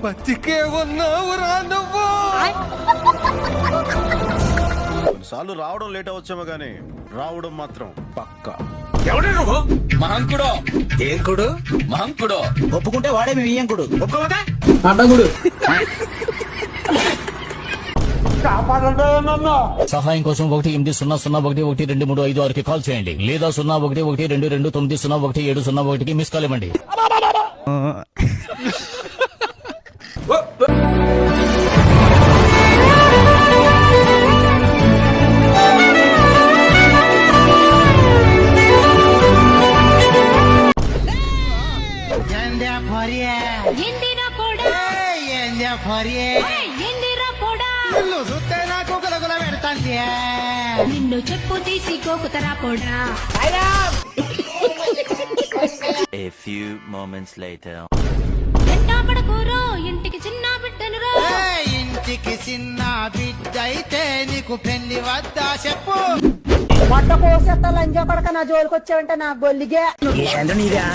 బతికే ఉన్నావురా నువ్వు. కొన్నిసార్లు రావడం లేట్ అవచ్చేమో గానీ రావడం మాత్రం పక్కా. ఎవడే నువ్వు? మహంకుడో ఏంకుడు? మహంకుడో ఒప్పుకుంటే వాడే మేము ఇయ్యంకుడు. ఒప్పుకోవద్దా? అడ్డగుడు. సహాయం కోసం 180011235 కాల్ చేయండి లేదా 01122901 మిస్ కాల్ ఇవ్వండి. నిన్ను చెప్పు తీసి కోకుతరా poda. A few moments later. ఎంటాపడకూరో ఇంటికి చిన్న బిడ్డనురో. ఇంటికి చిన్న బిడ్డ అయితే నీకు పెళ్లి వద్దా చెప్పు. మొట్ట కోసేస్తా లంజా కొడక నా జోలికి వచ్చావంటే నా గొల్లిగే. నీదా